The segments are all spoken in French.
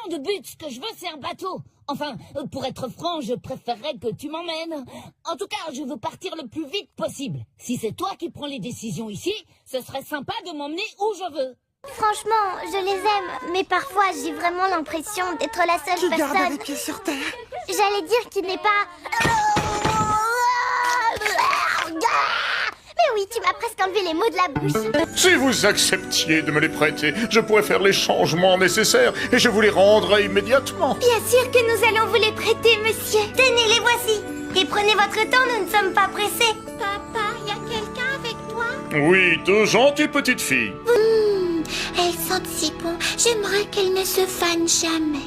de but. Ce que je veux, c'est un bateau. Enfin, pour être franc, je préférerais que tu m'emmènes. En tout cas, je veux partir le plus vite possible. Si c'est toi qui prends les décisions ici, ce serait sympa de m'emmener où je veux. Franchement, je les aime, mais parfois j'ai vraiment l'impression d'être la seule Tu gardes les personne. pieds sur terre. J'allais dire qu'il n'est pas... Mais oui, tu m'as presque enlevé les mots de la bouche. Si vous acceptiez de me les prêter, je pourrais faire les changements nécessaires et je vous les rendrai immédiatement. Bien sûr que nous allons vous les prêter, monsieur. Tenez, les voici. Et prenez votre temps, nous ne sommes pas pressés. Papa, y a quelqu'un avec toi? Oui, deux gentilles petites filles. Elles sentent si bon. J'aimerais qu'elles ne se fanent jamais.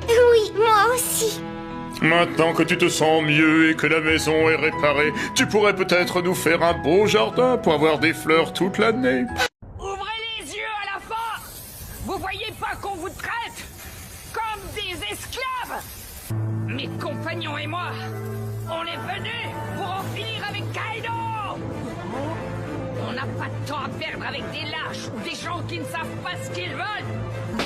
Oui, moi aussi. Maintenant que tu te sens mieux et que la maison est réparée, tu pourrais peut-être nous faire un beau jardin pour avoir des fleurs toute l'année. Ouvrez les yeux à la fin! Vous voyez pas qu'on vous traite comme des esclaves? Mes compagnons et moi, on est venus pour en finir avec Kaido! On n'a pas de temps à perdre avec des lâches ou des gens qui ne savent pas ce qu'ils veulent!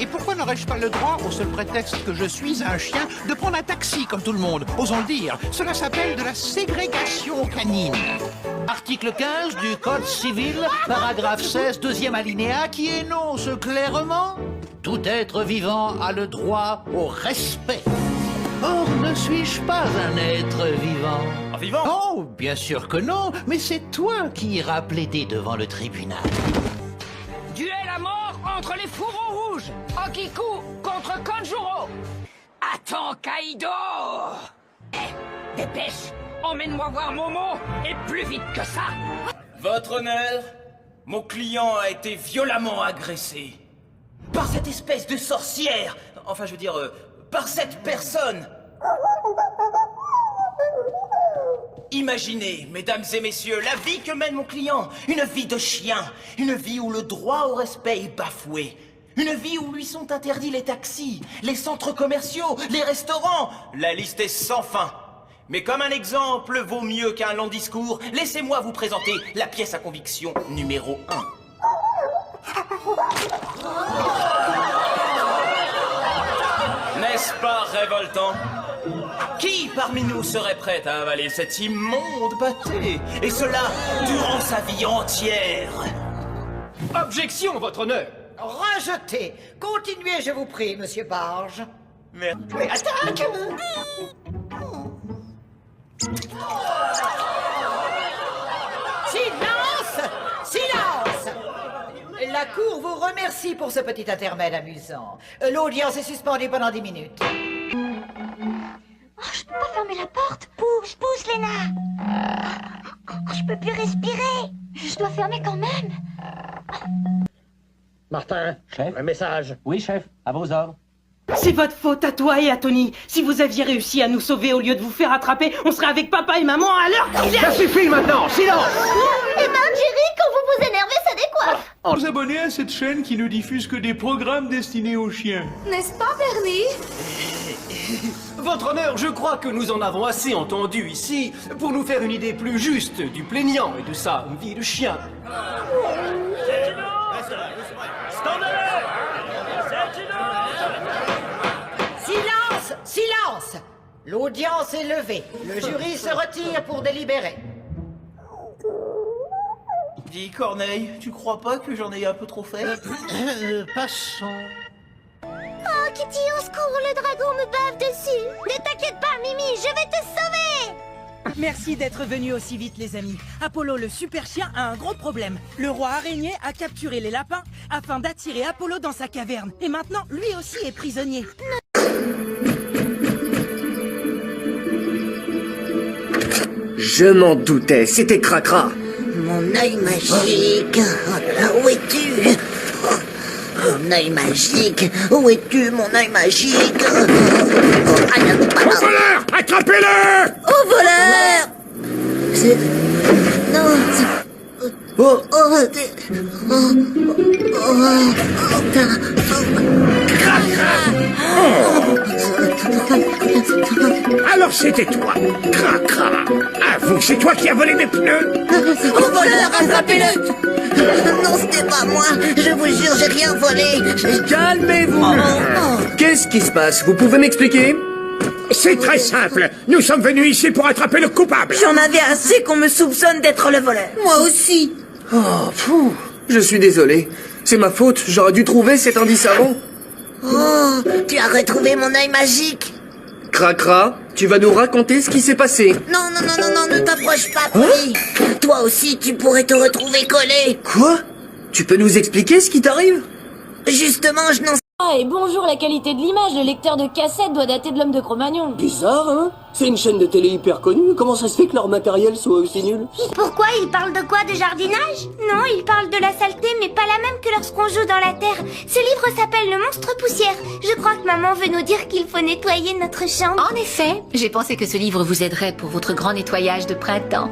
Et pourquoi n'aurais-je pas le droit, au seul prétexte que je suis un chien, de prendre un taxi comme tout le monde? Osons le dire, cela s'appelle de la ségrégation canine. Article 15 du Code civil, paragraphe 16, deuxième alinéa, qui énonce clairement: tout être vivant a le droit au respect. Or, ne suis-je pas un être vivant? Un vivant? Oh, bien sûr que non, mais c'est toi qui iras plaider devant le tribunal. Duel à mort entre les fourreaux rouges! Okiku contre Konjuro! Attends, Kaido! Eh, dépêche! Emmène-moi voir Momo, et plus vite que ça! Votre honneur, mon client a été violemment agressé. Par cette espèce de sorcière. Enfin, je veux dire, par cette personne. Imaginez, mesdames et messieurs, la vie que mène mon client. Une vie de chien. Une vie où le droit au respect est bafoué. Une vie où lui sont interdits les taxis, les centres commerciaux, les restaurants. La liste est sans fin. Mais comme un exemple vaut mieux qu'un long discours, laissez-moi vous présenter la pièce à conviction numéro 1. N'est-ce pas révoltant? Qui parmi nous serait prêt à avaler cet immonde pâté? Et cela durant sa vie entière? Objection, votre honneur! Rejeté. Continuez, je vous prie, monsieur Barge. Merde. Mais attaque! Silence! Silence! La cour vous remercie pour ce petit intermède amusant. L'audience est suspendue pendant 10 minutes. Oh, je peux pas fermer la porte. Pousse, Léna. Oh, je peux plus respirer. Je dois fermer quand même. Martin, Chef? un message. Oui, chef, à vos ordres. C'est votre faute à toi et à Tony. Si vous aviez réussi à nous sauver au lieu de vous faire attraper, on serait avec papa et maman à l'heure qu'il est. Ça suffit maintenant, silence! Eh ben, Jerry, quand vous vous énervez, ça décoiffe. Vous abonnez à cette chaîne qui ne diffuse que des programmes destinés aux chiens. N'est-ce pas, Bernie? Votre honneur, je crois que nous en avons assez entendu ici pour nous faire une idée plus juste du plaignant et de sa vie de chien. Silence! Silence! L'audience est levée. Le jury se retire pour délibérer. Dis, Corneille, tu crois pas que j'en ai un peu trop fait? Passons. Oh, Kitty, au secours, le dragon me bave dessus. Ne t'inquiète pas, Mimi, je vais te sauver. Merci d'être venus aussi vite, les amis. Apollo, le super chien, a un gros problème. Le roi araignée a capturé les lapins afin d'attirer Apollo dans sa caverne. Et maintenant, lui aussi est prisonnier. Je m'en doutais, c'était Cracra. Mon œil magique. Oh là là, où es-tu? Mon œil magique. Où es-tu, mon œil magique? Au voleur! Attrapez-le! Au voleur! C'est... Non, c'est... Oh, oh, Alors c'était toi, Cracra. Avoue, c'est toi qui as volé mes pneus. Au voleur, attrapez-le! Non, ce n'est pas moi. Je vous jure, j'ai rien volé. Calmez-vous. Oh. Qu'est-ce qui se passe? Vous pouvez m'expliquer? C'est très simple. Nous sommes venus ici pour attraper le coupable. J'en avais assez qu'on me soupçonne d'être le voleur. Moi aussi. Oh, pfou. Je suis désolé. C'est ma faute. J'aurais dû trouver cet indice avant. Oh, tu as retrouvé mon œil magique. Cracra, tu vas nous raconter ce qui s'est passé. Non, non, non, non, non, ne t'approche pas, Polly. Toi aussi, tu pourrais te retrouver collé. Quoi? Tu peux nous expliquer ce qui t'arrive? Justement, je n'en sais Ah, et bonjour, la qualité de l'image, le lecteur de cassette doit dater de l'homme de Cro-Magnon. Bizarre, hein? C'est une chaîne de télé hyper connue, comment ça se fait que leur matériel soit aussi nul? Pourquoi il parle de quoi? De jardinage? Non, il parle de la saleté, mais pas la même que lorsqu'on joue dans la terre. Ce livre s'appelle Le Monstre Poussière. Je crois que maman veut nous dire qu'il faut nettoyer notre chambre. En effet, j'ai pensé que ce livre vous aiderait pour votre grand nettoyage de printemps.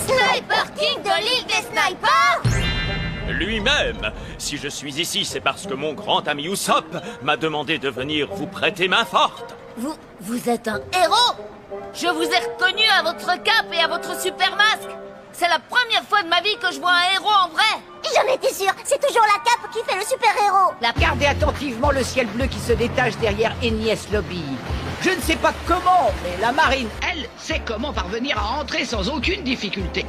Sniper King de l'île des snipers? Lui-même. Si je suis ici, c'est parce que mon grand ami Usopp m'a demandé de venir vous prêter main forte. Vous êtes un héros. Je vous ai reconnu à votre cape et à votre super masque. C'est la première fois de ma vie que je vois un héros en vrai. J'en étais sûre, c'est toujours la cape qui fait le super-héros. Regardez attentivement le ciel bleu qui se détache derrière Enies Lobby. Je ne sais pas comment, mais la marine, Elle sait comment parvenir à entrer sans aucune difficulté.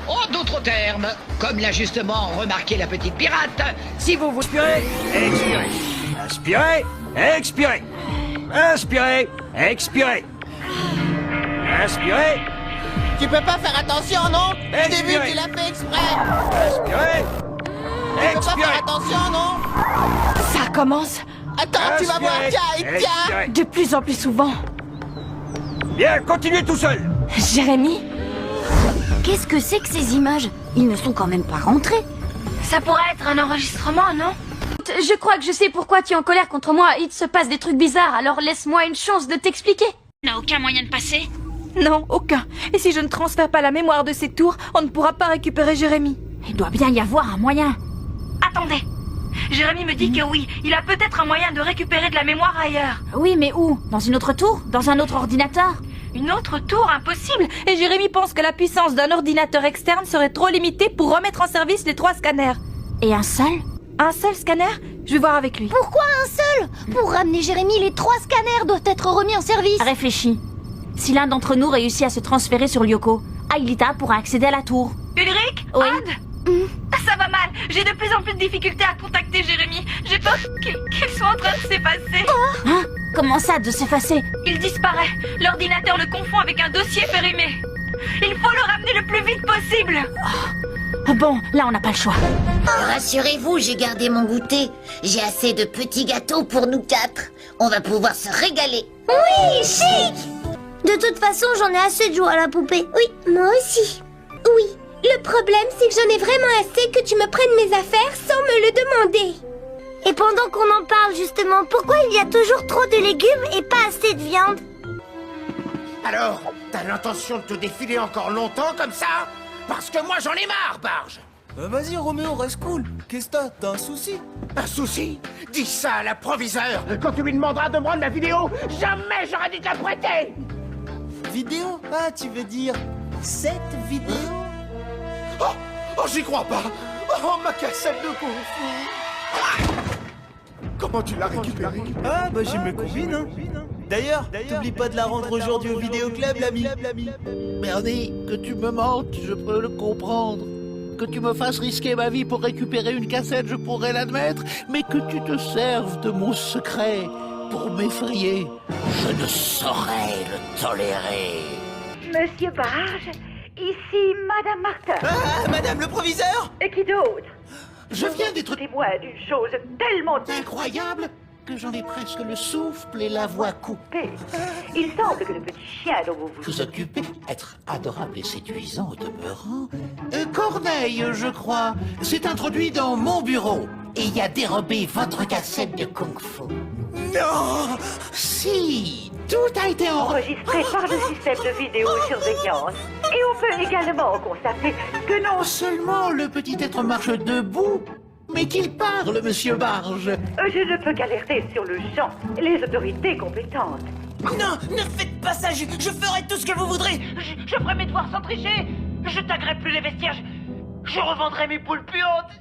En d'autres termes, comme l'a justement remarqué la petite pirate, si vous vous... Inspirez, expirez, expirez. Inspirez, expirez. Inspirez. Tu peux pas faire attention, non? Je t'ai vu, Expirez. tu l'as fait exprès. Inspirez. Tu peux pas faire attention, non? Ça commence Attends, tu vas voir, tiens, et tiens. Expirez. de plus en plus souvent. Bien, continuez tout seul. Jérémy? Qu'est-ce que c'est que ces images? Ils ne sont quand même pas rentrés. Ça pourrait être un enregistrement, non? Je crois que je sais pourquoi tu es en colère contre moi. Il se passe des trucs bizarres, alors laisse-moi une chance de t'expliquer. N'a aucun moyen de passer? Non, aucun. Et si je ne transfère pas la mémoire de ces tours, on ne pourra pas récupérer Jérémy. Il doit bien y avoir un moyen. Attendez. Jérémy me dit que oui, il a peut-être un moyen de récupérer de la mémoire ailleurs. Oui, mais où? Dans une autre tour? Dans un autre ordinateur? Une autre tour, impossible. Et Jérémy pense que la puissance d'un ordinateur externe serait trop limitée pour remettre en service les 3 scanners. Et un seul? Un seul scanner? Je vais voir avec lui. Pourquoi un seul? Pour ramener Jérémy, les 3 scanners doivent être remis en service. Réfléchis. Si l'un d'entre nous réussit à se transférer sur Lyoko, Aelita pourra accéder à la tour. Ulrich? Oui. Odd? Ça va mal. J'ai de plus en plus de difficultés à contacter Jérémy. J'ai peur qu'il soit en train de s'effacer. Hein? Comment ça, de s'effacer? Il disparaît. L'ordinateur le confond avec un dossier périmé. Il faut le ramener le plus vite possible. Bon, là on n'a pas le choix. Rassurez-vous, j'ai gardé mon goûter. J'ai assez de petits gâteaux pour nous 4. On va pouvoir se régaler. Oui, chic. De toute façon, j'en ai assez de jouer à la poupée. Oui, moi aussi. Oui, le problème, c'est que j'en ai vraiment assez que tu me prennes mes affaires sans me le demander. Et pendant qu'on en parle, justement, pourquoi il y a toujours trop de légumes et pas assez de viande? Alors, t'as l'intention de te défiler encore longtemps comme ça? Parce que moi j'en ai marre, Barge. Vas-y, Roméo, reste cool. Qu'est-ce que t'as un souci? Un souci? Dis ça à l'approviseur. Quand tu lui demanderas de me rendre la vidéo, jamais j'aurais dû te la prêter. Vidéo? Ah, tu veux dire cette vidéo? Oh, j'y crois pas. Oh, ma cassette de Kung Fu. Comment tu l'as récupérée? Ah, bah j'ai mes combines, hein. D'ailleurs, t'oublies pas de la rendre aujourd'hui au vidéoclub, l'ami. Bernie, que tu me mentes, je peux le comprendre. Que tu me fasses risquer ma vie pour récupérer une cassette, je pourrais l'admettre. Mais que tu te serves de mon secret pour m'effrayer, je ne saurais le tolérer. Monsieur Barge, ici Madame Martin. Ah, Madame le proviseur? Et qui d'autre? Je viens d'être Témoin d'une chose tellement incroyable que j'en ai presque le souffle et la voix coupée. Il semble que le petit chien dont vous Vous occupez, être adorable et séduisant au demeurant. Corneille, je crois, s'est introduit dans mon bureau et y a dérobé votre cassette de Kung Fu. Non! Si, tout a été enregistré par le système de vidéosurveillance. Et on peut également constater que non seulement le petit être marche debout, mais qu'il parle, monsieur Barge. Je ne peux qu'alerter sur le champ les autorités compétentes. Non, ne faites pas ça, je ferai tout ce que vous voudrez. Je ferai mes devoirs sans tricher. Je taguerai plus les vestiaires. Je revendrai mes poules puantes.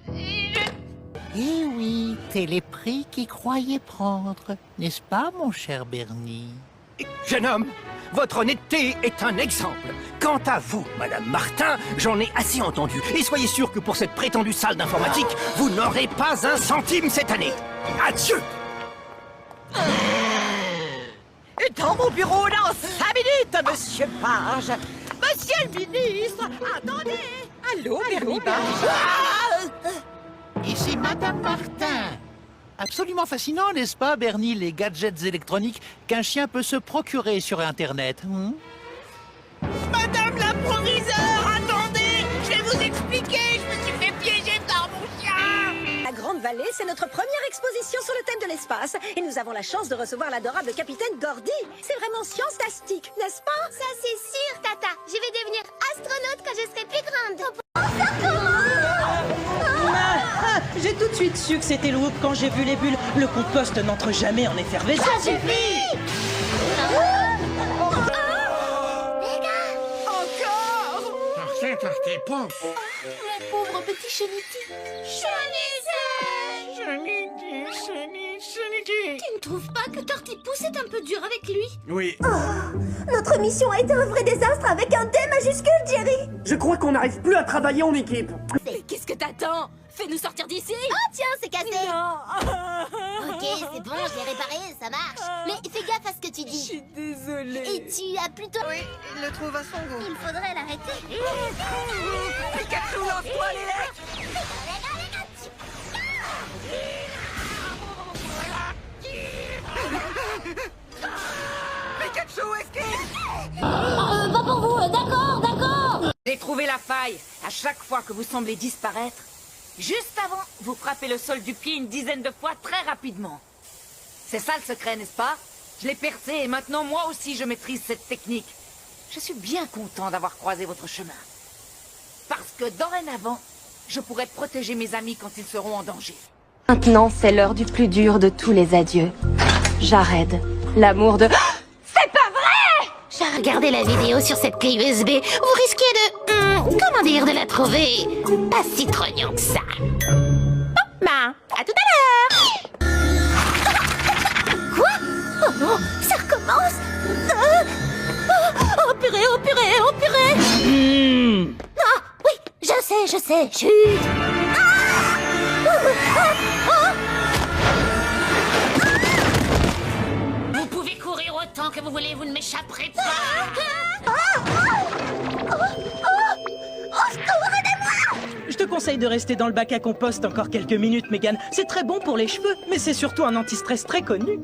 Eh oui, c'est les prix qu'ils croyaient prendre, n'est-ce pas, mon cher Bernie? Jeune homme, votre honnêteté est un exemple. Quant à vous, Madame Martin, j'en ai assez entendu. Et soyez sûr que pour cette prétendue salle d'informatique, vous n'aurez pas un centime cette année. Adieu! Dans mon bureau dans 5 minutes, monsieur Page. Monsieur le ministre, attendez. Allô, Bernie Page. Ici Madame Martin. Absolument fascinant, n'est-ce pas, Bernie, les gadgets électroniques qu'un chien peut se procurer sur Internet. Madame la proviseure, attendez. Je vais vous expliquer. Je me suis fait piéger par mon chien. La Grande Vallée, c'est notre première exposition sur le thème de l'espace. Et nous avons la chance de recevoir l'adorable capitaine Gordy. C'est vraiment science-tastique, n'est-ce pas? Ça, c'est sûr, Tata. Je vais devenir astronaute quand je serai plus grande. J'ai tout de suite su que c'était Loup quand j'ai vu les bulles. Le compost n'entre jamais en effervescence. Ça suffit. Encore. Mon pauvre petit Chenity. Tu ne trouves pas que Tortipousse est un peu dur avec lui? Oui. Notre mission a été un vrai désastre avec un D majuscule, Jerry. Je crois qu'on n'arrive plus à travailler en équipe. Mais qu'est-ce que t'attends? Fais-nous sortir d'ici. Oh tiens, c'est cassé. Non. Ok, c'est bon, je l'ai réparé, ça marche. Mais fais gaffe à ce que tu dis. Je suis désolée. Et tu as plutôt... Oui, il le trouve à son goût. Il faudrait l'arrêter. Pikachu, lance-toi les lettres. Pikachu, esquive. Pas pour vous, d'accord. J'ai trouvé la faille. À chaque fois que vous semblez disparaître, juste avant, vous frappez le sol du pied une dizaine de fois très rapidement. C'est ça le secret, n'est-ce pas? Je l'ai percé et maintenant moi aussi je maîtrise cette technique. Je suis bien content d'avoir croisé votre chemin. Parce que dorénavant, je pourrai protéger mes amis quand ils seront en danger. Maintenant, c'est l'heure du plus dur de tous les adieux. Jared, l'amour de... C'est pas vrai! J'ai regardé la vidéo sur cette clé USB. Vous risquez de... comment dire, de la trouver pas si trognant que ça. Bah, à tout à l'heure. Quoi? Oh non, ça recommence. Oh purée, oh purée, oh purée. Ah, oui, je sais, chut. Vous pouvez courir autant que vous voulez, vous ne m'échapperez pas. Je te conseille de rester dans le bac à compost encore quelques minutes, Megan. C'est très bon pour les cheveux, mais c'est surtout un anti-stress très connu.